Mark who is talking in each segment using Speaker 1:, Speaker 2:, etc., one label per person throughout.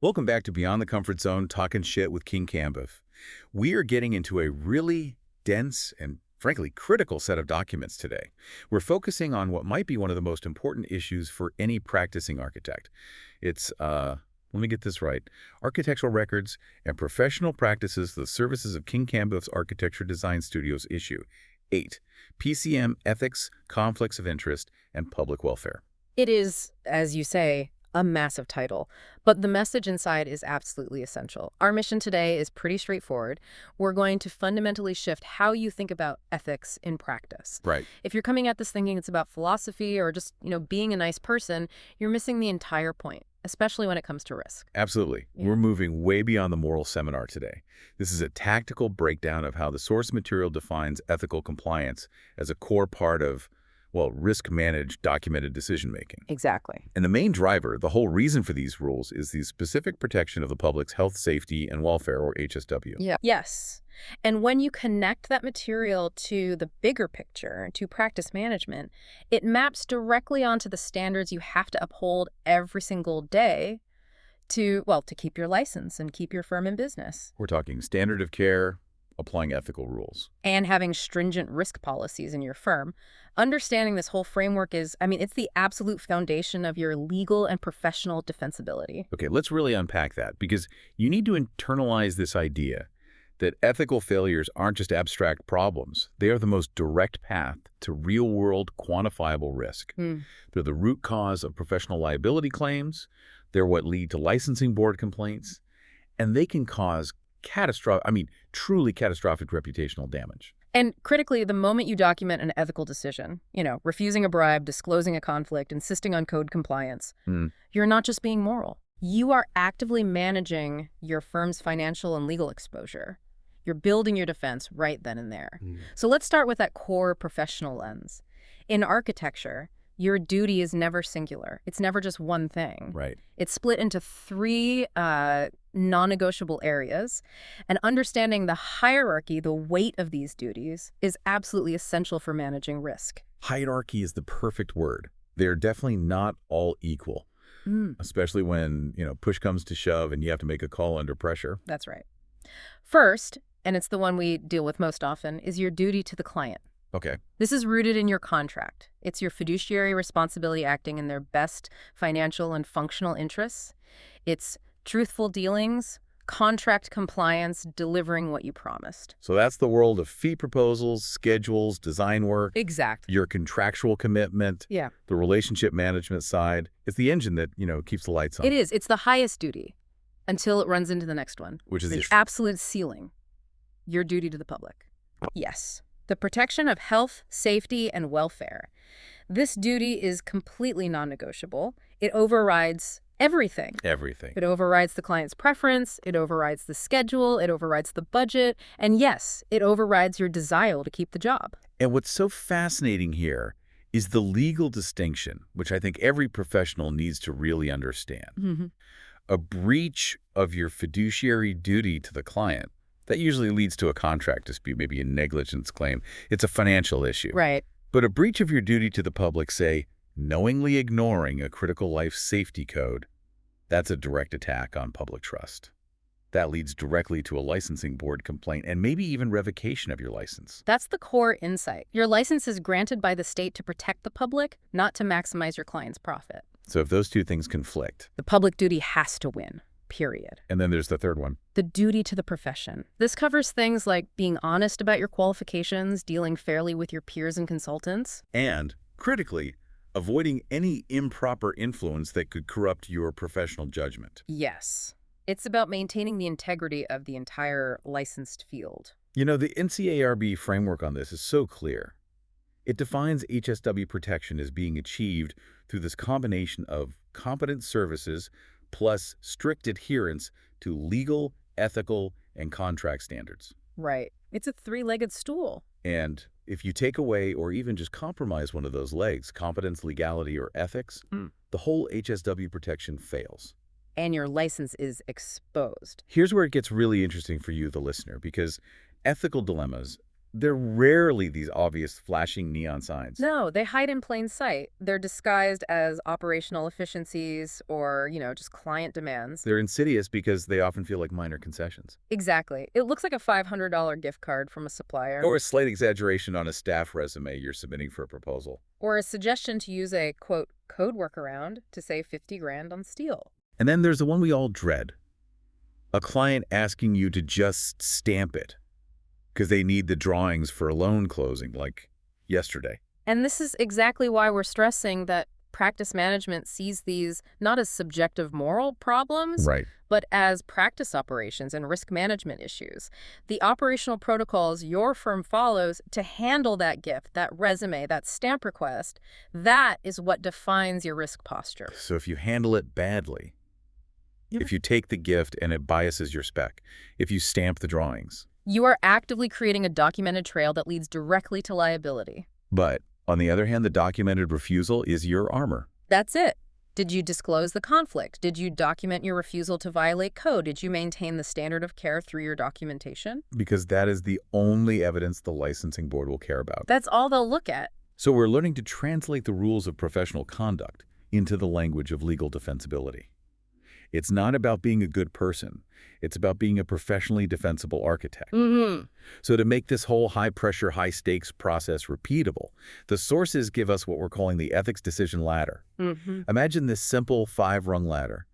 Speaker 1: Welcome back to Beyond the Comfort Zone, Talking Shit with KING-KAMBUF. We are getting into a really dense and, frankly, critical set of documents today. We're focusing on what might be one of the most important issues for any practicing architect. It's, let me get this right, Architectural Records and Professional Practices, the Services of KING-KAMBUF's Architecture Design Studios Issue 8, PcM Ethics, Conflicts of Interest, and Public Welfare.
Speaker 2: It is, as you say, a massive title, but the message inside is absolutely essential. Our mission today is pretty straightforward. We're going to fundamentally shift how you think about ethics in practice.
Speaker 1: Right.
Speaker 2: If you're coming at this thinking it's about philosophy or just, being a nice person, you're missing the entire point, especially when it comes to risk.
Speaker 1: Absolutely.
Speaker 2: Yeah.
Speaker 1: We're moving way beyond the moral seminar today. This is a tactical breakdown of how the source material defines ethical compliance as a core part of, well, risk-managed documented decision-making.
Speaker 2: Exactly.
Speaker 1: And the main driver, the whole reason for these rules, is the specific protection of the public's health, safety, and welfare, or HSW.
Speaker 2: Yeah. Yes. And when you connect that material to the bigger picture, to practice management, it maps directly onto the standards you have to uphold every single day to keep your license and keep your firm in business.
Speaker 1: We're talking standard of care, applying ethical rules.
Speaker 2: And having stringent risk policies in your firm. Understanding this whole framework is, it's the absolute foundation of your legal and professional defensibility.
Speaker 1: Okay, let's really unpack that, because you need to internalize this idea that ethical failures aren't just abstract problems. They are the most direct path to real-world quantifiable risk. They're the root cause of professional liability claims. They're what lead to licensing board complaints. And they can cause truly catastrophic reputational damage.
Speaker 2: And critically, the moment you document an ethical decision, refusing a bribe, disclosing a conflict, insisting on code compliance, you're not just being moral. You are actively managing your firm's financial and legal exposure. You're building your defense right then and there. So let's start with that core professional lens. In architecture, your duty is never singular. It's never just one thing.
Speaker 1: Right.
Speaker 2: It's split into three non-negotiable areas, and understanding the hierarchy, the weight of these duties, is absolutely essential for managing risk.
Speaker 1: Hierarchy is the perfect word. They're definitely not all equal, especially when, push comes to shove and you have to make a call under pressure.
Speaker 2: That's right. First, and it's the one we deal with most often, is your duty to the client.
Speaker 1: Okay.
Speaker 2: This is rooted in your contract. It's your fiduciary responsibility acting in their best financial and functional interests. It's truthful dealings, contract compliance, delivering what you promised.
Speaker 1: So that's the world of fee proposals, schedules, design work.
Speaker 2: Exactly.
Speaker 1: Your contractual commitment.
Speaker 2: Yeah.
Speaker 1: The relationship management side. It's the engine that, keeps the lights on.
Speaker 2: It is. It's the highest duty until it runs into the next one.
Speaker 1: Which is
Speaker 2: the absolute ceiling. Your duty to the public. Yes. The protection of health, safety, and welfare. This duty is completely non-negotiable. It overrides everything.
Speaker 1: Everything.
Speaker 2: It overrides the client's preference, it overrides the schedule, it overrides the budget, and yes, it overrides your desire to keep the job.
Speaker 1: And what's so fascinating here is the legal distinction, which I think every professional needs to really understand. A breach of your fiduciary duty to the client, that usually leads to a contract dispute, maybe a negligence claim. It's a financial issue.
Speaker 2: Right.
Speaker 1: But a breach of your duty to the public, say, knowingly ignoring a critical life safety code, that's a direct attack on public trust. That leads directly to a licensing board complaint and maybe even revocation of your license.
Speaker 2: That's the core insight. Your license is granted by the state to protect the public, not to maximize your client's profit.
Speaker 1: So if those two things conflict,
Speaker 2: the public duty has to win. Period.
Speaker 1: And then there's the third one.
Speaker 2: The duty to the profession. This covers things like being honest about your qualifications, dealing fairly with your peers and consultants.
Speaker 1: And, critically, avoiding any improper influence that could corrupt your professional judgment.
Speaker 2: Yes. It's about maintaining the integrity of the entire licensed field.
Speaker 1: The NCARB framework on this is so clear. It defines HSW protection as being achieved through this combination of competent services plus strict adherence to legal, ethical, and contract standards.
Speaker 2: Right. It's a three-legged stool.
Speaker 1: And if you take away or even just compromise one of those legs, competence, legality, or ethics, the whole HSW protection fails.
Speaker 2: And your license is exposed.
Speaker 1: Here's where it gets really interesting for you, the listener, because ethical dilemmas, they're rarely these obvious flashing neon signs.
Speaker 2: No, they hide in plain sight. They're disguised as operational efficiencies or, just client demands.
Speaker 1: They're insidious because they often feel like minor concessions.
Speaker 2: Exactly. It looks like a $500 gift card from a supplier.
Speaker 1: Or a slight exaggeration on a staff resume you're submitting for a proposal.
Speaker 2: Or a suggestion to use a, quote, code workaround to save 50 grand on steel.
Speaker 1: And then there's the one we all dread. A client asking you to just stamp it because they need the drawings for a loan closing, like yesterday.
Speaker 2: And this is exactly why we're stressing that practice management sees these not as subjective moral problems,
Speaker 1: Right.
Speaker 2: but as practice operations and risk management issues. The operational protocols your firm follows to handle that gift, that resume, that stamp request, that is what defines your risk posture.
Speaker 1: So if you handle it badly, if you take the gift and it biases your spec, if you stamp the drawings.
Speaker 2: You are actively creating a documented trail that leads directly to liability.
Speaker 1: But on the other hand, the documented refusal is your armor.
Speaker 2: That's it. Did you disclose the conflict? Did you document your refusal to violate code? Did you maintain the standard of care through your documentation?
Speaker 1: Because that is the only evidence the licensing board will care about.
Speaker 2: That's all they'll look at.
Speaker 1: So we're learning to translate the rules of professional conduct into the language of legal defensibility. It's not about being a good person. It's about being a professionally defensible architect. So to make this whole high-pressure, high-stakes process repeatable, the sources give us what we're calling the ethics decision ladder. Imagine this simple 5-rung ladder.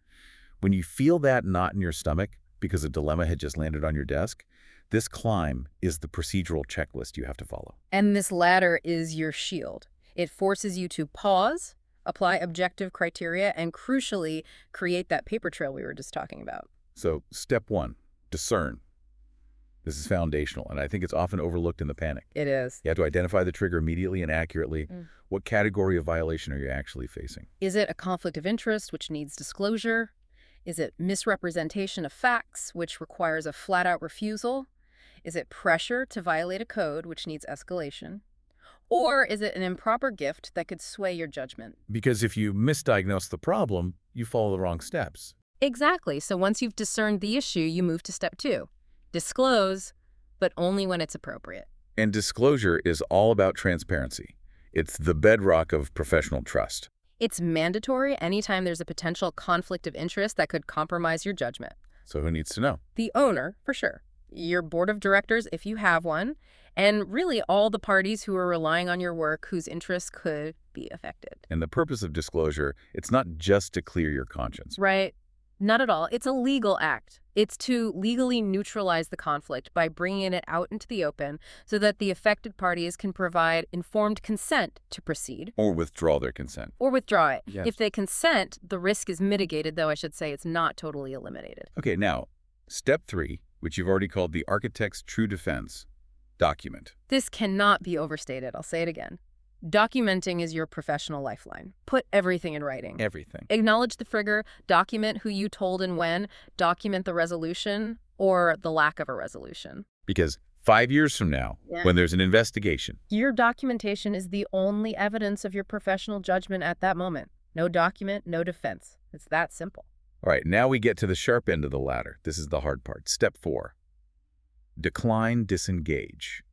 Speaker 1: When you feel that knot in your stomach because a dilemma had just landed on your desk, this climb is the procedural checklist you have to follow.
Speaker 2: And this ladder is your shield. It forces you to pause, apply objective criteria, and crucially, create that paper trail we were just talking about.
Speaker 1: So step 1, discern. This is foundational, and I think it's often overlooked in the panic.
Speaker 2: It is.
Speaker 1: You have to identify the trigger immediately and accurately. What category of violation are you actually facing?
Speaker 2: Is it a conflict of interest, which needs disclosure? Is it misrepresentation of facts, which requires a flat-out refusal? Is it pressure to violate a code, which needs escalation? Or is it an improper gift that could sway your judgment?
Speaker 1: Because if you misdiagnose the problem, you follow the wrong steps.
Speaker 2: Exactly. So once you've discerned the issue, you move to step 2. Disclose, but only when it's appropriate.
Speaker 1: And disclosure is all about transparency. It's the bedrock of professional trust.
Speaker 2: It's mandatory anytime there's a potential conflict of interest that could compromise your judgment.
Speaker 1: So who needs to know?
Speaker 2: The owner, for sure. Your board of directors, if you have one, and really all the parties who are relying on your work whose interests could be affected.
Speaker 1: And the purpose of disclosure, it's not just to clear your conscience.
Speaker 2: Right. Not at all. It's a legal act. It's to legally neutralize the conflict by bringing it out into the open so that the affected parties can provide informed consent to proceed.
Speaker 1: Or withdraw their consent.
Speaker 2: Or withdraw it.
Speaker 1: Yes.
Speaker 2: If they consent, the risk is mitigated, though I should say it's not totally eliminated.
Speaker 1: Okay, now, step 3, which you've already called the architect's true defense, document.
Speaker 2: This cannot be overstated. I'll say it again. Documenting is your professional lifeline. Put everything in writing.
Speaker 1: Everything.
Speaker 2: Acknowledge the trigger, document who you told and when, document the resolution or the lack of a resolution.
Speaker 1: Because 5 years from now, when there's an investigation,
Speaker 2: your documentation is the only evidence of your professional judgment at that moment. No document, no defense. It's that simple.
Speaker 1: All right, now we get to the sharp end of the ladder. This is the hard part. Step 4, decline, disengage.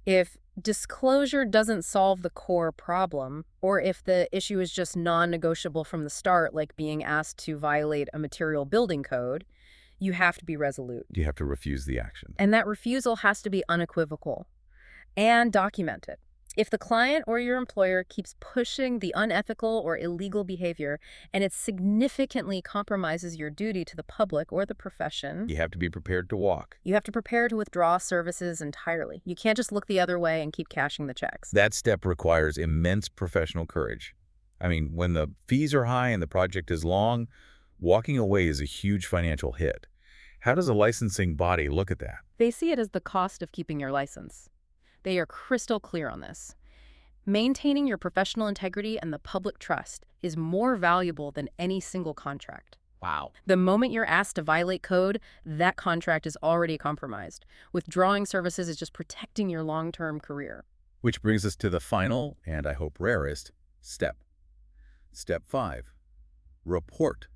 Speaker 2: If disclosure doesn't solve the core problem, or if the issue is just non-negotiable from the start, like being asked to violate a material building code, you have to be resolute.
Speaker 1: You have to refuse the action.
Speaker 2: And that refusal has to be unequivocal and documented. If the client or your employer keeps pushing the unethical or illegal behavior and it significantly compromises your duty to the public or the profession,
Speaker 1: You have to be prepared to walk.
Speaker 2: you have to prepare to withdraw services entirely. You can't just look the other way and keep cashing the checks.
Speaker 1: That step requires immense professional courage. I mean, when the fees are high and the project is long, walking away is a huge financial hit. How does a licensing body look at that?
Speaker 2: They see it as the cost of keeping your license. They are crystal clear on this. Maintaining your professional integrity and the public trust is more valuable than any single contract.
Speaker 1: Wow.
Speaker 2: The moment you're asked to violate code, that contract is already compromised. Withdrawing services is just protecting your long-term career.
Speaker 1: Which brings us to the final, and I hope rarest, step. Step 5, report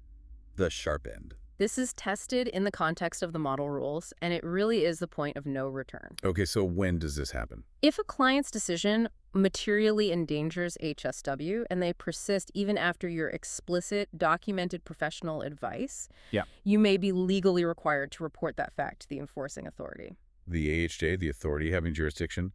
Speaker 1: the sharp end.
Speaker 2: This is tested in the context of the model rules, and it really is the point of no return.
Speaker 1: Okay, so when does this happen?
Speaker 2: If a client's decision materially endangers HSW and they persist even after your explicit, documented professional advice,
Speaker 1: Yeah.
Speaker 2: you may be legally required to report that fact to the enforcing authority.
Speaker 1: The AHJ, the authority having jurisdiction,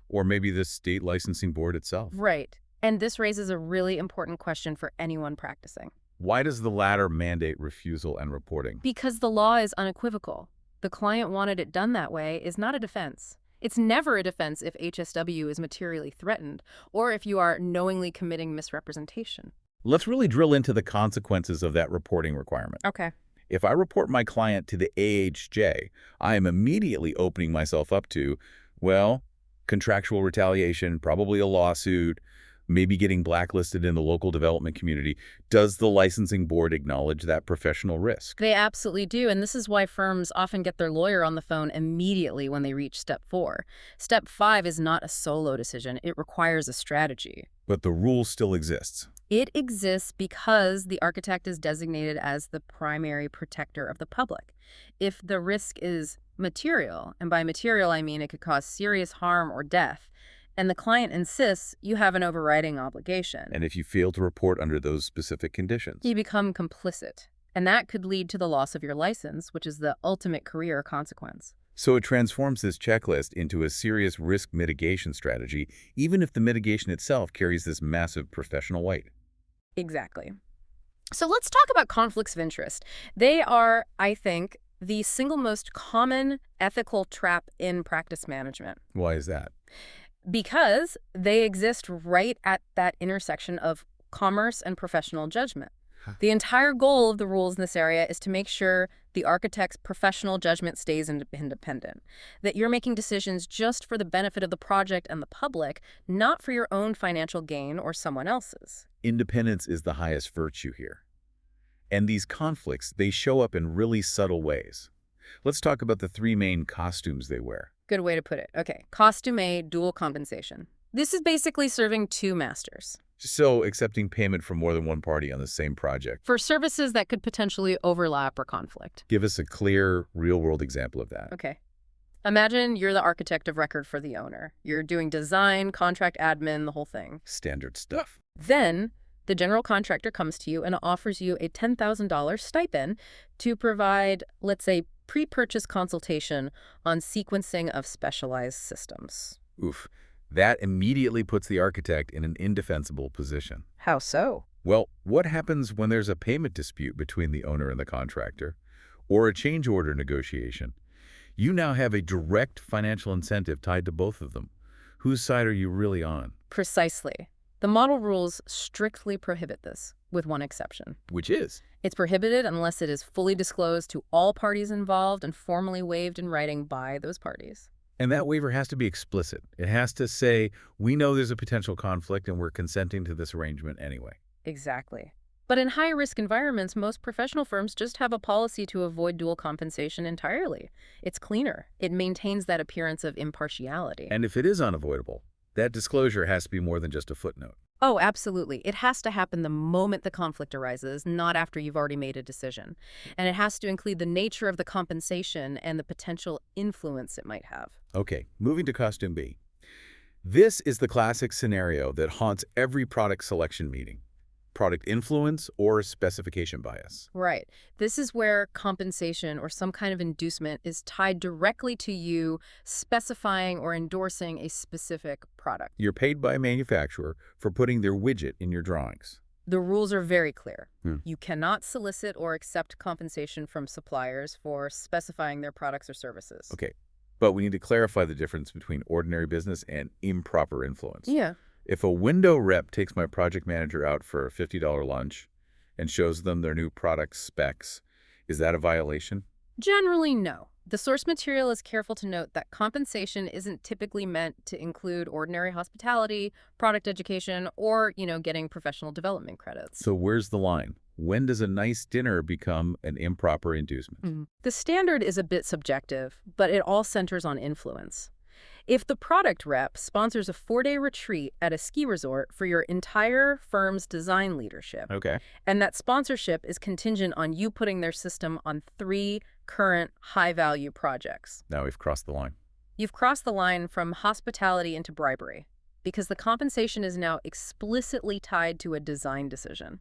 Speaker 1: or maybe the state licensing board itself.
Speaker 2: Right. And this raises a really important question for anyone practicing.
Speaker 1: Why does the latter mandate refusal and reporting?
Speaker 2: Because the law is unequivocal. The client wanted it done that way is not a defense. It's never a defense if HSW is materially threatened or if you are knowingly committing misrepresentation.
Speaker 1: Let's really drill into the consequences of that reporting requirement.
Speaker 2: Okay.
Speaker 1: If I report my client to the AHJ, I am immediately opening myself up to, well, contractual retaliation, probably a lawsuit, maybe getting blacklisted in the local development community. Does the licensing board acknowledge that professional risk?
Speaker 2: They absolutely do, and this is why firms often get their lawyer on the phone immediately when they reach step 4. Step 5 is not a solo decision. It requires a strategy.
Speaker 1: But the rule still exists.
Speaker 2: It exists because the architect is designated as the primary protector of the public. If the risk is material, and by material I mean it could cause serious harm or death, and the client insists, you have an overriding obligation.
Speaker 1: And if you fail to report under those specific conditions?
Speaker 2: You become complicit. And that could lead to the loss of your license, which is the ultimate career consequence.
Speaker 1: So it transforms this checklist into a serious risk mitigation strategy, even if the mitigation itself carries this massive professional weight.
Speaker 2: Exactly. So let's talk about conflicts of interest. They are, I think, the single most common ethical trap in practice management.
Speaker 1: Why is that?
Speaker 2: Because they exist right at that intersection of commerce and professional judgment. The entire goal of the rules in this area is to make sure the architect's professional judgment stays independent, that you're making decisions just for the benefit of the project and the public, not for your own financial gain or someone else's.
Speaker 1: Independence is the highest virtue here. And these conflicts, they show up in really subtle ways. Let's talk about the 3 main costumes they wear.
Speaker 2: Good way to put it. Okay, costume A, dual compensation. This is basically serving 2 masters.
Speaker 1: So accepting payment from more than one party on the same project.
Speaker 2: For services that could potentially overlap or conflict.
Speaker 1: Give us a clear, real-world example of that.
Speaker 2: Okay. Imagine you're the architect of record for the owner. You're doing design, contract admin, the whole thing.
Speaker 1: Standard stuff.
Speaker 2: Then the general contractor comes to you and offers you a $10,000 stipend to provide, let's say, pre-purchase consultation on sequencing of specialized systems.
Speaker 1: Oof. That immediately puts the architect in an indefensible position.
Speaker 2: How so?
Speaker 1: Well, what happens when there's a payment dispute between the owner and the contractor, or a change order negotiation? You now have a direct financial incentive tied to both of them. Whose side are you really on?
Speaker 2: Precisely. The model rules strictly prohibit this, with one exception.
Speaker 1: Which is?
Speaker 2: It's prohibited unless it is fully disclosed to all parties involved and formally waived in writing by those parties.
Speaker 1: And that waiver has to be explicit. It has to say, we know there's a potential conflict and we're consenting to this arrangement anyway.
Speaker 2: Exactly. But in high-risk environments, most professional firms just have a policy to avoid dual compensation entirely. It's cleaner. It maintains that appearance of impartiality.
Speaker 1: And if it is unavoidable, that disclosure has to be more than just a footnote.
Speaker 2: Oh, absolutely. It has to happen the moment the conflict arises, not after you've already made a decision. And it has to include the nature of the compensation and the potential influence it might have.
Speaker 1: Okay, moving to costume B. This is the classic scenario that haunts every product selection meeting. Product influence or specification bias.
Speaker 2: Right. This is where compensation or some kind of inducement is tied directly to you specifying or endorsing a specific product.
Speaker 1: You're paid by a manufacturer for putting their widget in your drawings.
Speaker 2: The rules are very clear. You cannot solicit or accept compensation from suppliers for specifying their products or services.
Speaker 1: Okay, but we need to clarify the difference between ordinary business and improper influence.
Speaker 2: Yeah.
Speaker 1: If a window rep takes my project manager out for a $50 lunch and shows them their new product specs, is that a violation?
Speaker 2: Generally, no. The source material is careful to note that compensation isn't typically meant to include ordinary hospitality, product education, or, getting professional development credits.
Speaker 1: So where's the line? When does a nice dinner become an improper inducement?
Speaker 2: The standard is a bit subjective, but it all centers on influence. If the product rep sponsors a 4-day retreat at a ski resort for your entire firm's design leadership,
Speaker 1: Okay.
Speaker 2: and that sponsorship is contingent on you putting their system on 3 current high-value projects,
Speaker 1: Now we've crossed the line.
Speaker 2: you've crossed the line from hospitality into bribery, because the compensation is now explicitly tied to a design decision.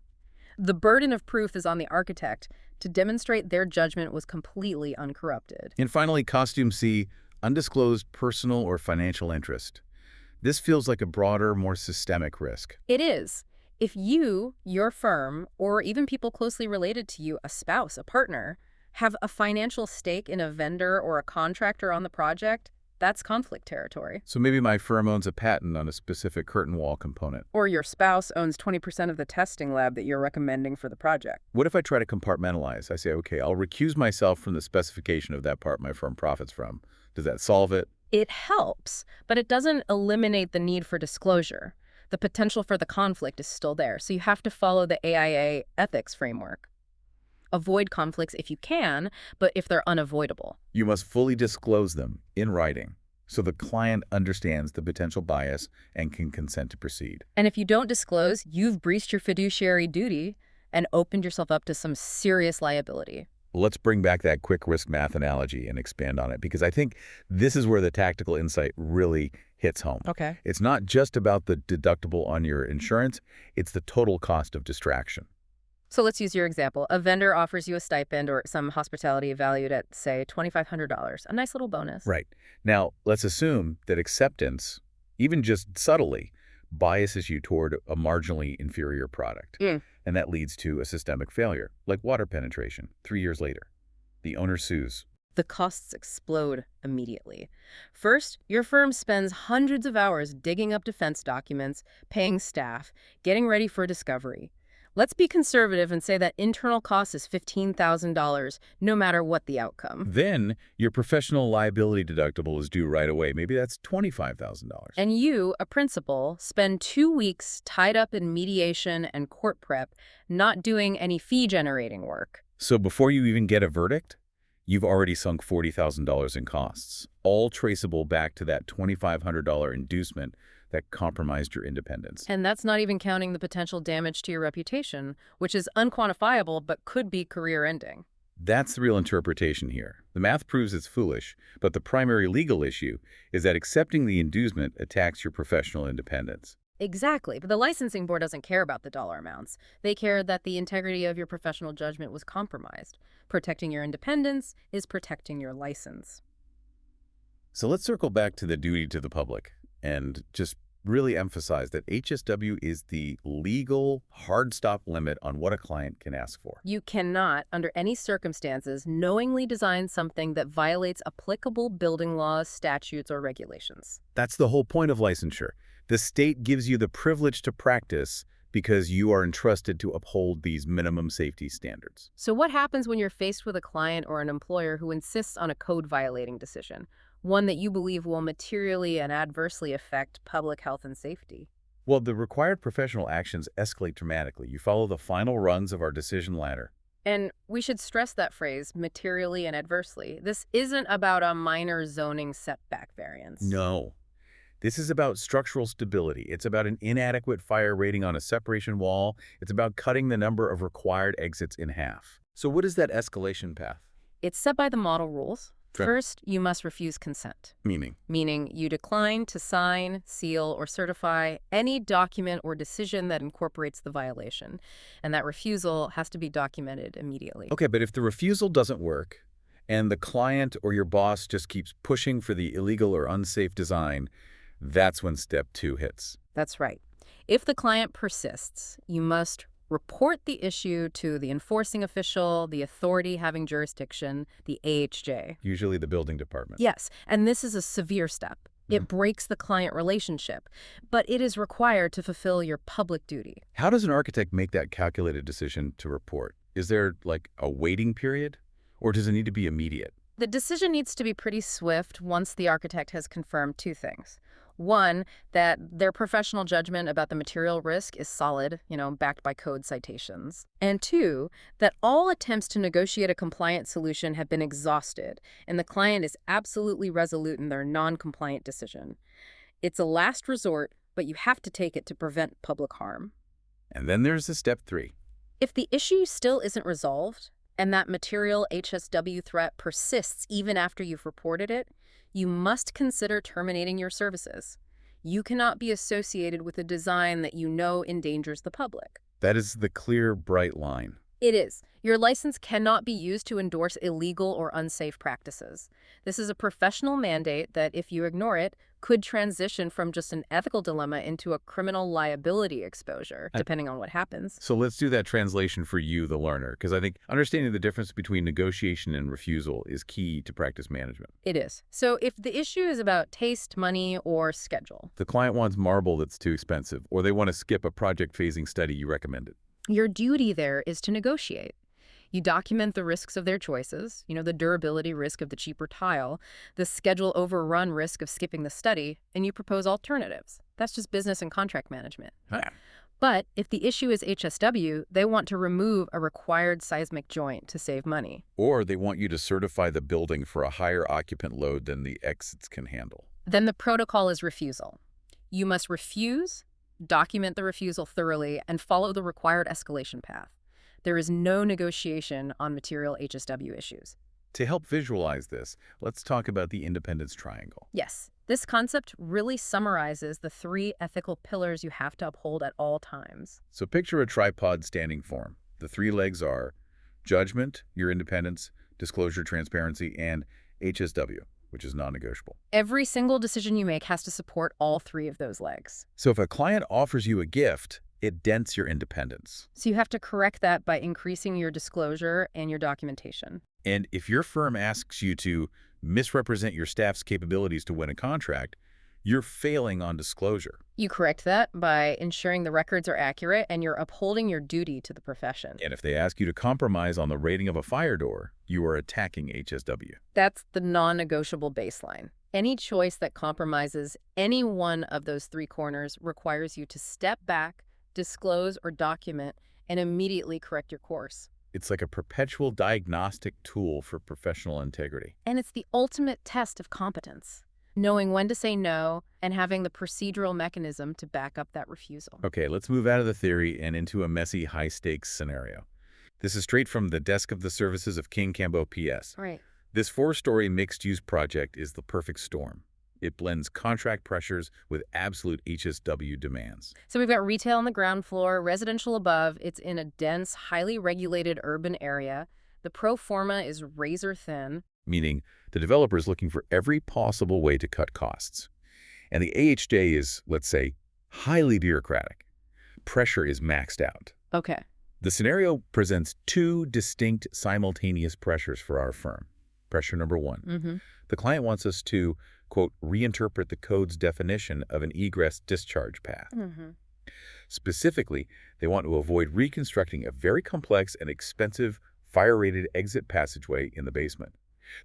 Speaker 2: The burden of proof is on the architect to demonstrate their judgment was completely uncorrupted.
Speaker 1: And finally, costume C, undisclosed personal or financial interest. This feels like a broader, more systemic risk.
Speaker 2: It is. If you, your firm, or even people closely related to you, a spouse, a partner, have a financial stake in a vendor or a contractor on the project, that's conflict territory.
Speaker 1: So maybe my firm owns a patent on a specific curtain wall component.
Speaker 2: Or your spouse owns 20% of the testing lab that you're recommending for the project.
Speaker 1: What if I try to compartmentalize? I say, okay, I'll recuse myself from the specification of that part my firm profits from. Does that solve it?
Speaker 2: It helps, but it doesn't eliminate the need for disclosure. The potential for the conflict is still there, so you have to follow the AIA ethics framework. Avoid conflicts if you can, but if they're unavoidable.
Speaker 1: You must fully disclose them in writing so the client understands the potential bias and can consent to proceed.
Speaker 2: And if you don't disclose, you've breached your fiduciary duty and opened yourself up to some serious liability.
Speaker 1: Let's bring back that quick risk math analogy and expand on it, because I think this is where the tactical insight really hits home.
Speaker 2: Okay.
Speaker 1: It's not just about the deductible on your insurance, it's the total cost of distraction.
Speaker 2: So let's use your example. A vendor offers you a stipend or some hospitality valued at, say, $2,500, a nice little bonus.
Speaker 1: Right. Now, let's assume that acceptance, even just subtly, biases you toward a marginally inferior product. And that leads to a systemic failure, like water penetration, 3 years later. The owner sues.
Speaker 2: The costs explode immediately. First, your firm spends hundreds of hours digging up defense documents, paying staff, getting ready for discovery. Let's be conservative and say that internal cost is $15,000, no matter what the outcome.
Speaker 1: Then your professional liability deductible is due right away. Maybe that's $25,000.
Speaker 2: And you, a principal, spend 2 weeks tied up in mediation and court prep, not doing any fee-generating work.
Speaker 1: So before you even get a verdict, you've already sunk $40,000 in costs, all traceable back to that $2,500 inducement that compromised your independence.
Speaker 2: And that's not even counting the potential damage to your reputation, which is unquantifiable but could be career-ending.
Speaker 1: That's the real interpretation here. The math proves it's foolish, but the primary legal issue is that accepting the inducement attacks your professional independence.
Speaker 2: Exactly, but the licensing board doesn't care about the dollar amounts. They care that the integrity of your professional judgment was compromised. Protecting your independence is protecting your license.
Speaker 1: So let's circle back to the duty to the public and just really emphasize that HSW is the legal hard stop limit on what a client can ask for.
Speaker 2: You cannot, under any circumstances, knowingly design something that violates applicable building laws, statutes, or regulations.
Speaker 1: That's the whole point of licensure. The state gives you the privilege to practice because you are entrusted to uphold these minimum safety standards.
Speaker 2: So what happens when you're faced with a client or an employer who insists on a code-violating decision? One that you believe will materially and adversely affect public health and safety?
Speaker 1: Well, the required professional actions escalate dramatically. You follow the final runs of our decision ladder.
Speaker 2: And we should stress that phrase, materially and adversely. This isn't about a minor zoning setback variance.
Speaker 1: No. This is about structural stability. It's about an inadequate fire rating on a separation wall. It's about cutting the number of required exits in half. So what is that escalation path?
Speaker 2: It's set by the model rules.
Speaker 1: Okay.
Speaker 2: First, you must refuse consent. Meaning you decline to sign, seal, or certify any document or decision that incorporates the violation. And that refusal has to be documented immediately.
Speaker 1: Okay, but if the refusal doesn't work and the client or your boss just keeps pushing for the illegal or unsafe design, that's when step 2 hits.
Speaker 2: That's right. If the client persists, you must report the issue to the enforcing official, the authority having jurisdiction, the AHJ.
Speaker 1: Usually the building department.
Speaker 2: Yes, and this is a severe step. It breaks the client relationship, but it is required to fulfill your public duty.
Speaker 1: How does an architect make that calculated decision to report? Is there like a waiting period, or does it need to be immediate?
Speaker 2: The decision needs to be pretty swift once the architect has confirmed 2 things. One, that their professional judgment about the material risk is solid, backed by code citations. And two, that all attempts to negotiate a compliant solution have been exhausted, and the client is absolutely resolute in their non-compliant decision. It's a last resort, but you have to take it to prevent public harm.
Speaker 1: And then there's the step 3.
Speaker 2: If the issue still isn't resolved, and that material HSW threat persists even after you've reported it, you must consider terminating your services. You cannot be associated with a design that you know endangers the public.
Speaker 1: That is the clear, bright line.
Speaker 2: It is. Your license cannot be used to endorse illegal or unsafe practices. This is a professional mandate that, if you ignore it, could transition from just an ethical dilemma into a criminal liability exposure, depending on what happens.
Speaker 1: So let's do that translation for you, the learner, because I think understanding the difference between negotiation and refusal is key to practice management.
Speaker 2: It is. So if the issue is about taste, money, or schedule,
Speaker 1: the client wants marble that's too expensive, or they want to skip a project phasing study you recommended.
Speaker 2: Your duty there is to negotiate. You document the risks of their choices, the durability risk of the cheaper tile, the schedule overrun risk of skipping the study, and you propose alternatives. That's just business and contract management. But if the issue is HSW, they want to remove a required seismic joint to save money.
Speaker 1: Or they want you to certify the building for a higher occupant load than the exits can handle.
Speaker 2: Then the protocol is refusal. You must refuse, document the refusal thoroughly, and follow the required escalation path. There is no negotiation on material HSW issues.
Speaker 1: To help visualize this, let's talk about the independence triangle.
Speaker 2: Yes, this concept really summarizes the 3 ethical pillars you have to uphold at all times.
Speaker 1: So picture a tripod standing form. The 3 legs are judgment, your independence, disclosure, transparency, and HSW, which is non-negotiable.
Speaker 2: Every single decision you make has to support all 3 of those legs.
Speaker 1: So if a client offers you a gift, it dents your independence.
Speaker 2: So you have to correct that by increasing your disclosure and your documentation.
Speaker 1: And if your firm asks you to misrepresent your staff's capabilities to win a contract, you're failing on disclosure.
Speaker 2: You correct that by ensuring the records are accurate and you're upholding your duty to the profession.
Speaker 1: And if they ask you to compromise on the rating of a fire door, you are attacking HSW.
Speaker 2: That's the non-negotiable baseline. Any choice that compromises any one of those 3 corners requires you to step back, disclose or document, and immediately correct your course.
Speaker 1: It's like a perpetual diagnostic tool for professional integrity.
Speaker 2: And it's the ultimate test of competence, knowing when to say no and having the procedural mechanism to back up that refusal.
Speaker 1: Okay, let's move out of the theory and into a messy, high-stakes scenario. This is straight from the desk of the services of KING-KAMBUF PS.
Speaker 2: Right.
Speaker 1: This 4-story mixed-use project is the perfect storm. It blends contract pressures with absolute HSW demands.
Speaker 2: So we've got retail on the ground floor, residential above. It's in a dense, highly regulated urban area. The pro forma is razor thin.
Speaker 1: Meaning the developer is looking for every possible way to cut costs. And the AHJ is, let's say, highly bureaucratic. Pressure is maxed out.
Speaker 2: Okay.
Speaker 1: The scenario presents 2 distinct simultaneous pressures for our firm. Pressure number 1. The client wants us to, quote, reinterpret the code's definition of an egress discharge path. Specifically, they want to avoid reconstructing a very complex and expensive fire-rated exit passageway in the basement.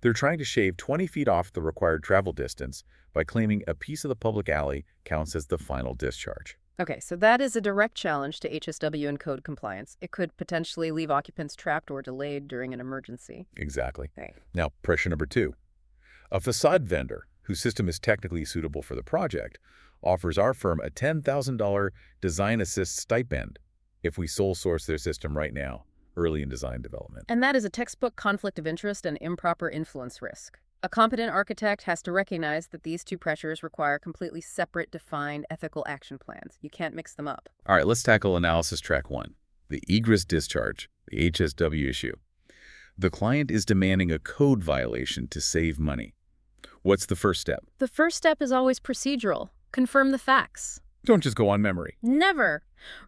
Speaker 1: They're trying to shave 20 feet off the required travel distance by claiming a piece of the public alley counts as the final discharge.
Speaker 2: Okay, so that is a direct challenge to HSW and code compliance. It could potentially leave occupants trapped or delayed during an emergency.
Speaker 1: Exactly.
Speaker 2: Right.
Speaker 1: Now, pressure number 2. A facade vendor whose system is technically suitable for the project offers our firm a $10,000 design assist stipend if we sole source their system right now, early in design development.
Speaker 2: And that is a textbook conflict of interest and improper influence risk. A competent architect has to recognize that these 2 pressures require completely separate, defined ethical action plans. You can't mix them up.
Speaker 1: All right, let's tackle analysis track 1, the egress discharge, the HSW issue. The client is demanding a code violation to save money. What's the first step?
Speaker 2: The first step is always procedural. Confirm the facts.
Speaker 1: Don't just go on memory.
Speaker 2: Never.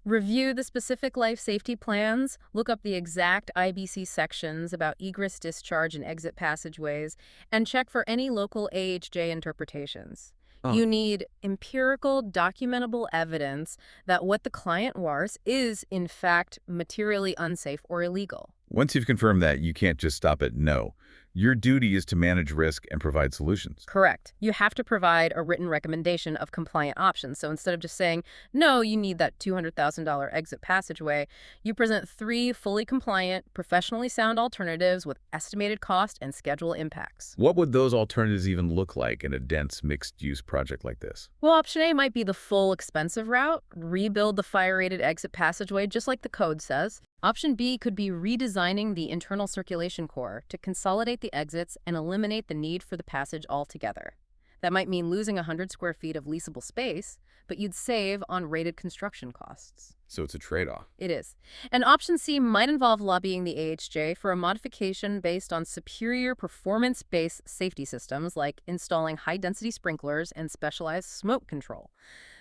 Speaker 2: Review the specific life safety plans, look up the exact IBC sections about egress, discharge, and exit passageways, and check for any local AHJ interpretations. You need empirical, documentable evidence that what the client wants is, in fact, materially unsafe or illegal.
Speaker 1: Once you've confirmed that, you can't just stop at no. Your duty is to manage risk and provide solutions.
Speaker 2: Correct. You have to provide a written recommendation of compliant options. So instead of just saying, no, you need that $200,000 exit passageway, you present 3 fully compliant, professionally sound alternatives with estimated cost and schedule impacts.
Speaker 1: What would those alternatives even look like in a dense mixed-use project like this?
Speaker 2: Well, option A might be the full expensive route, rebuild the fire-rated exit passageway just like the code says. Option B could be redesigning the internal circulation core to consolidate the exits and eliminate the need for the passage altogether. That might mean losing 100 square feet of leasable space, but you'd save on rated construction costs.
Speaker 1: So it's a trade-off.
Speaker 2: It is. And option C might involve lobbying the AHJ for a modification based on superior performance-based safety systems like installing high-density sprinklers and specialized smoke control.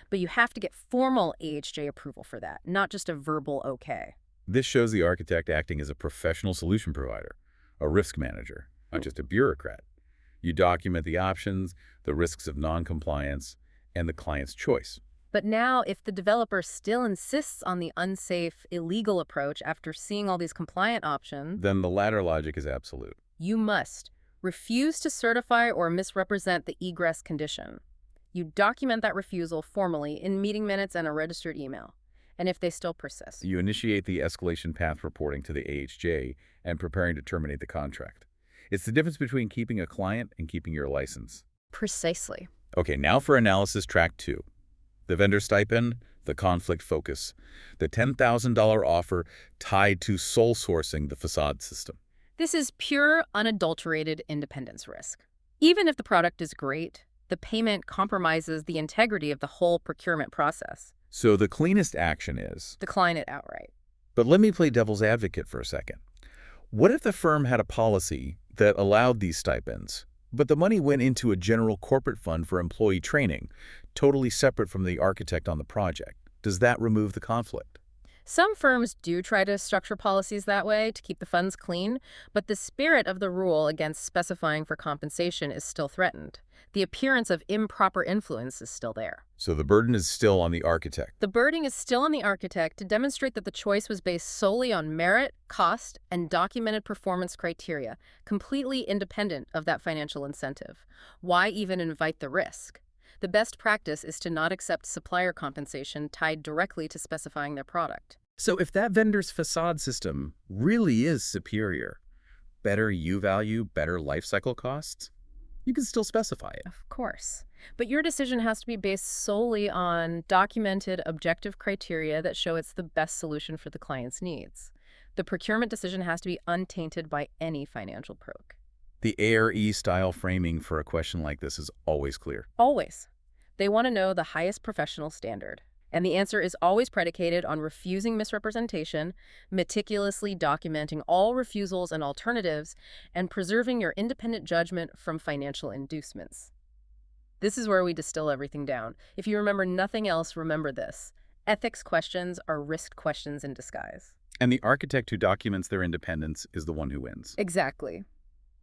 Speaker 2: But you have to get formal AHJ approval for that, not just a verbal okay.
Speaker 1: This shows the architect acting as a professional solution provider, a risk manager, not just a bureaucrat. You document the options, the risks of non-compliance, and the client's choice.
Speaker 2: But now, if the developer still insists on the unsafe, illegal approach after seeing all these compliant options,
Speaker 1: Then the latter logic is absolute.
Speaker 2: you must refuse to certify or misrepresent the egress condition. You document that refusal formally in meeting minutes and a registered email. And if they still persist,
Speaker 1: You initiate the escalation path reporting to the AHJ and preparing to terminate the contract. It's the difference between keeping a client and keeping your license.
Speaker 2: precisely.
Speaker 1: Okay, now for analysis track 2. The vendor stipend, the conflict focus. The $10,000 offer tied to sole sourcing the facade system.
Speaker 2: This is pure, unadulterated independence risk. Even if the product is great, the payment compromises the integrity of the whole procurement process.
Speaker 1: So the cleanest action is...
Speaker 2: Decline it outright.
Speaker 1: But let me play devil's advocate for a second. What if the firm had a policy that allowed these stipends, but the money went into a general corporate fund for employee training, totally separate from the architect on the project? Does that remove the conflict?
Speaker 2: Some firms do try to structure policies that way to keep the funds clean, but the spirit of the rule against specifying for compensation is still threatened. The appearance of improper influence is still there.
Speaker 1: So the burden is still on the architect.
Speaker 2: The burden is still on the architect to demonstrate that the choice was based solely on merit, cost, and documented performance criteria, completely independent of that financial incentive. Why even invite the risk? The best practice is to not accept supplier compensation tied directly to specifying their product.
Speaker 1: So if that vendor's facade system really is superior, better U-value, better life cycle costs, you can still specify it.
Speaker 2: Of course. But your decision has to be based solely on documented, objective criteria that show it's the best solution for the client's needs. The procurement decision has to be untainted by any financial perk.
Speaker 1: The ARE style framing for a question like this is always clear.
Speaker 2: Always. They want to know the highest professional standard. And the answer is always predicated on refusing misrepresentation, meticulously documenting all refusals and alternatives, and preserving your independent judgment from financial inducements. This is where we distill everything down. If you remember nothing else, remember this. Ethics questions are risk questions in disguise.
Speaker 1: And the architect who documents their independence is the one who wins.
Speaker 2: Exactly.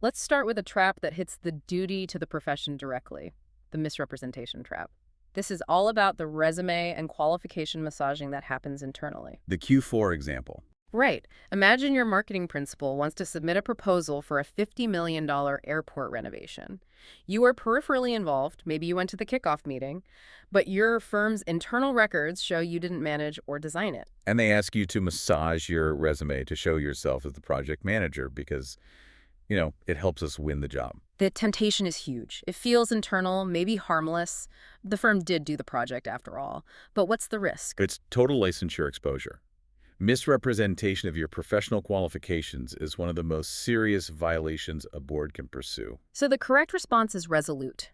Speaker 2: Let's start with a trap that hits the duty to the profession directly, the misrepresentation trap. This is all about the resume and qualification massaging that happens internally.
Speaker 1: The Q4 example.
Speaker 2: Right. Imagine your marketing principal wants to submit a proposal for a $50 million airport renovation. You are peripherally involved, maybe you went to the kickoff meeting, but your firm's internal records show you didn't manage or design it.
Speaker 1: And they ask you to massage your resume to show yourself as the project manager because, it helps us win the job.
Speaker 2: The temptation is huge. It feels internal, maybe harmless. The firm did do the project after all. But what's the risk?
Speaker 1: It's total licensure exposure. Misrepresentation of your professional qualifications is one of the most serious violations a board can pursue.
Speaker 2: So the correct response is resolute.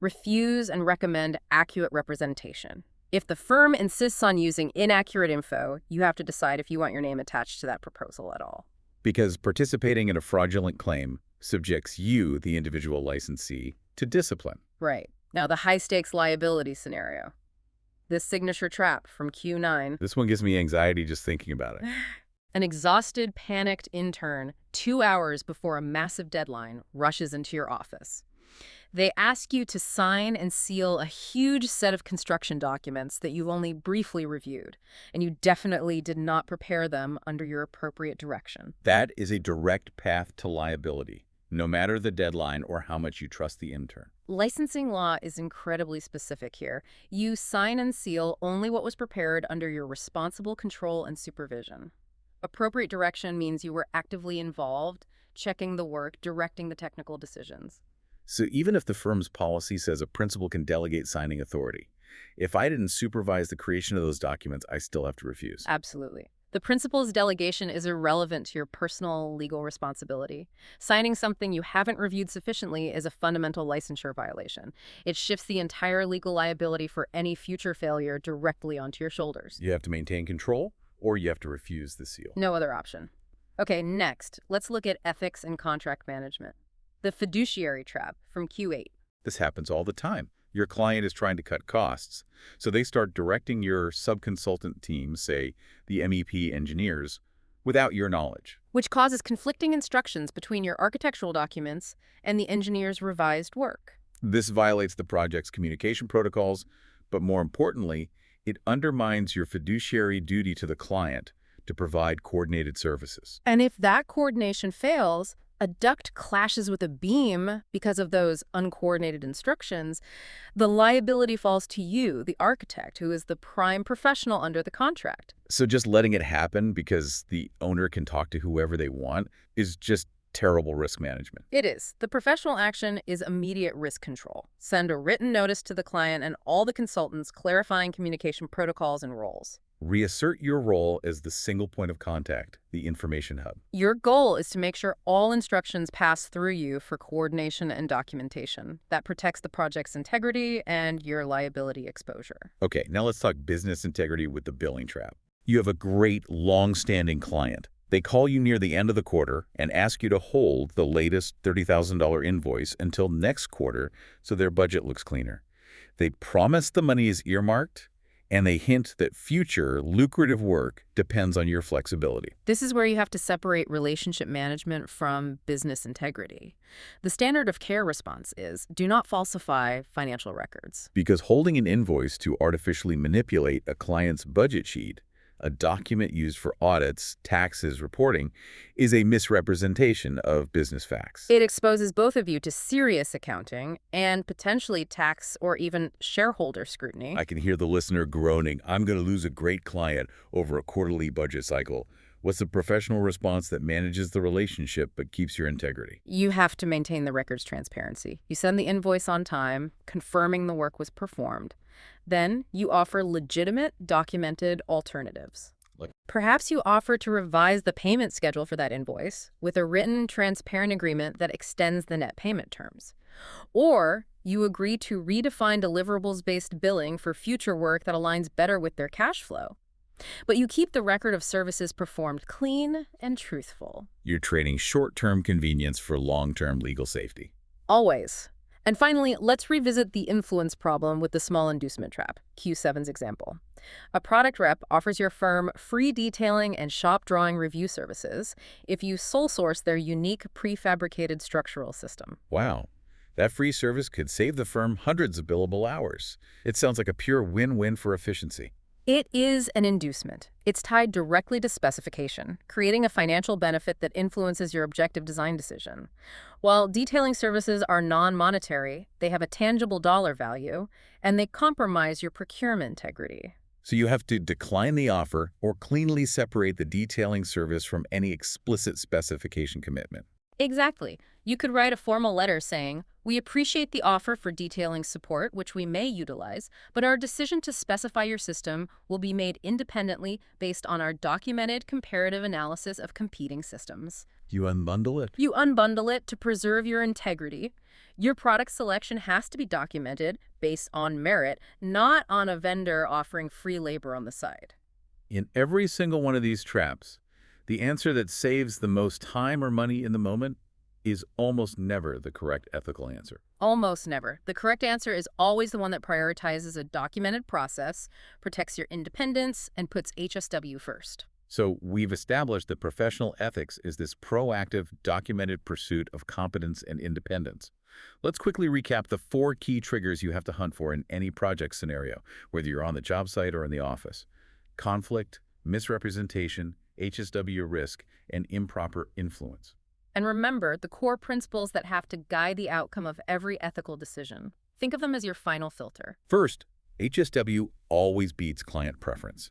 Speaker 2: Refuse and recommend accurate representation. If the firm insists on using inaccurate info, you have to decide if you want your name attached to that proposal at all.
Speaker 1: Because participating in a fraudulent claim subjects you, the individual licensee, to discipline.
Speaker 2: Right. Now the high-stakes liability scenario. This signature trap from Q9.
Speaker 1: This one gives me anxiety just thinking about it.
Speaker 2: An exhausted, panicked intern, 2 hours before a massive deadline, rushes into your office. They ask you to sign and seal a huge set of construction documents that you've only briefly reviewed, and you definitely did not prepare them under your appropriate direction.
Speaker 1: That is a direct path to liability. no matter the deadline or how much you trust the intern.
Speaker 2: Licensing law is incredibly specific here. You sign and seal only what was prepared under your responsible control and supervision. Appropriate direction means you were actively involved, checking the work, directing the technical decisions.
Speaker 1: So even if the firm's policy says a principal can delegate signing authority, if I didn't supervise the creation of those documents, I still have to refuse.
Speaker 2: Absolutely. The principal's delegation is irrelevant to your personal legal responsibility. Signing something you haven't reviewed sufficiently is a fundamental licensure violation. It shifts the entire legal liability for any future failure directly onto your shoulders.
Speaker 1: You have to maintain control, or you have to refuse the seal.
Speaker 2: No other option. Okay, next, let's look at ethics and contract management. The fiduciary trap from Q8.
Speaker 1: This happens all the time. Your client is trying to cut costs, so they start directing your subconsultant team, say the MEP engineers, without your knowledge.
Speaker 2: Which causes conflicting instructions between your architectural documents and the engineer's revised work.
Speaker 1: This violates the project's communication protocols, but more importantly, it undermines your fiduciary duty to the client to provide coordinated services.
Speaker 2: And if that coordination fails, a duct clashes with a beam because of those uncoordinated instructions, the liability falls to you, the architect, who is the prime professional under the contract.
Speaker 1: So just letting it happen because the owner can talk to whoever they want is just terrible risk management.
Speaker 2: It is. The professional action is immediate risk control. Send a written notice to the client and all the consultants clarifying communication protocols and roles.
Speaker 1: Reassert your role as the single point of contact, the information hub.
Speaker 2: Your goal is to make sure all instructions pass through you for coordination and documentation. That protects the project's integrity and your liability exposure.
Speaker 1: Okay, now let's talk business integrity with the billing trap. You have a great, long-standing client. They call you near the end of the quarter and ask you to hold the latest $30,000 invoice until next quarter so their budget looks cleaner. They promise the money is earmarked, and they hint that future lucrative work depends on your flexibility.
Speaker 2: This is where you have to separate relationship management from business integrity. The standard of care response is, do not falsify financial records.
Speaker 1: Because holding an invoice to artificially manipulate a client's budget sheet, a document used for audits, taxes, reporting, is a misrepresentation of business facts.
Speaker 2: It exposes both of you to serious accounting and potentially tax or even shareholder scrutiny.
Speaker 1: I can hear the listener groaning, I'm going to lose a great client over a quarterly budget cycle. What's the professional response that manages the relationship but keeps your integrity?
Speaker 2: You have to maintain the record's transparency. You send the invoice on time, confirming the work was performed. Then you offer legitimate, documented alternatives. Perhaps you offer to revise the payment schedule for that invoice with a written, transparent agreement that extends the net payment terms. Or you agree to redefine deliverables-based billing for future work that aligns better with their cash flow. But you keep the record of services performed clean and truthful.
Speaker 1: You're trading short-term convenience for long-term legal safety.
Speaker 2: Always. And finally, let's revisit the influence problem with the small inducement trap, Q7's example. A product rep offers your firm free detailing and shop drawing review services if you sole source their unique prefabricated structural system.
Speaker 1: Wow. That free service could save the firm hundreds of billable hours. It sounds like a pure win-win for efficiency.
Speaker 2: It is an inducement. It's tied directly to specification, creating a financial benefit that influences your objective design decision. While detailing services are non-monetary, they have a tangible dollar value, and they compromise your procurement integrity.
Speaker 1: So you have to decline the offer or cleanly separate the detailing service from any explicit specification commitment.
Speaker 2: Exactly. You could write a formal letter saying, "We appreciate the offer for detailing support, which we may utilize, but our decision to specify your system will be made independently based on our documented comparative analysis of competing systems."
Speaker 1: You unbundle it.
Speaker 2: You unbundle it to preserve your integrity. Your product selection has to be documented based on merit, not on a vendor offering free labor on the side.
Speaker 1: In every single one of these traps, the answer that saves the most time or money in the moment is almost never the correct ethical answer.
Speaker 2: Almost never. The correct answer is always the one that prioritizes a documented process, protects your independence, and puts HSW first.
Speaker 1: So we've established that professional ethics is this proactive, documented pursuit of competence and independence. Let's quickly recap the 4 key triggers you have to hunt for in any project scenario, whether you're on the job site or in the office: conflict, misrepresentation, HSW risk, and improper influence.
Speaker 2: And remember the core principles that have to guide the outcome of every ethical decision. Think of them as your final filter.
Speaker 1: First, HSW always beats client preference.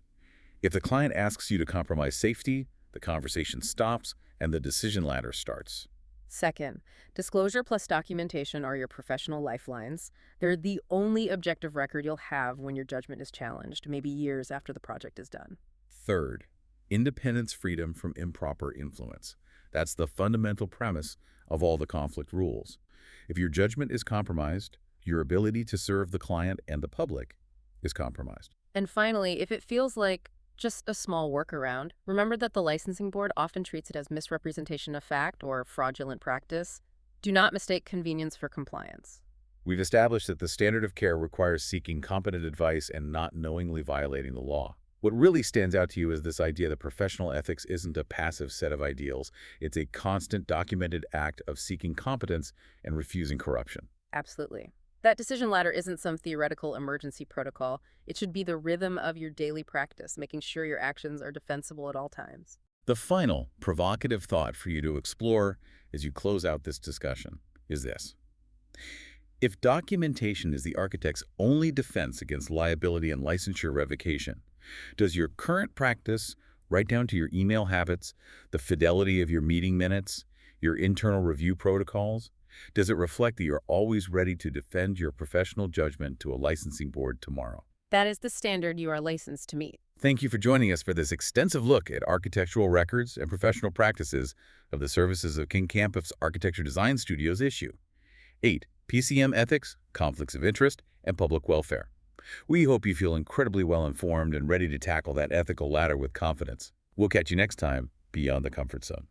Speaker 1: If the client asks you to compromise safety, the conversation stops and the decision ladder starts.
Speaker 2: Second, disclosure plus documentation are your professional lifelines. They're the only objective record you'll have when your judgment is challenged, maybe years after the project is done.
Speaker 1: Third, independence freedom from improper influence. That's the fundamental premise of all the conflict rules. If your judgment is compromised, your ability to serve the client and the public is compromised.
Speaker 2: And finally, if it feels like just a small workaround, remember that the licensing board often treats it as misrepresentation of fact or fraudulent practice. Do not mistake convenience for compliance.
Speaker 1: We've established that the standard of care requires seeking competent advice and not knowingly violating the law. What really stands out to you is this idea that professional ethics isn't a passive set of ideals. It's a constant, documented act of seeking competence and refusing corruption.
Speaker 2: Absolutely. That decision ladder isn't some theoretical emergency protocol. It should be the rhythm of your daily practice, making sure your actions are defensible at all times.
Speaker 1: The final, provocative thought for you to explore as you close out this discussion is this. If documentation is the architect's only defense against liability and licensure revocation, does your current practice, right down to your email habits, the fidelity of your meeting minutes, your internal review protocols, does it reflect that you're always ready to defend your professional judgment to a licensing board tomorrow?
Speaker 2: That is the standard you are licensed to meet.
Speaker 1: Thank you for joining us for this extensive look at architectural records and professional practices of the services of KING-KAMBUF's Architecture Design Studios issue 8, PcM Ethics, Conflicts of Interest, and Public Welfare. We hope you feel incredibly well informed and ready to tackle that ethical ladder with confidence. We'll catch you next time, Beyond the Comfort Zone.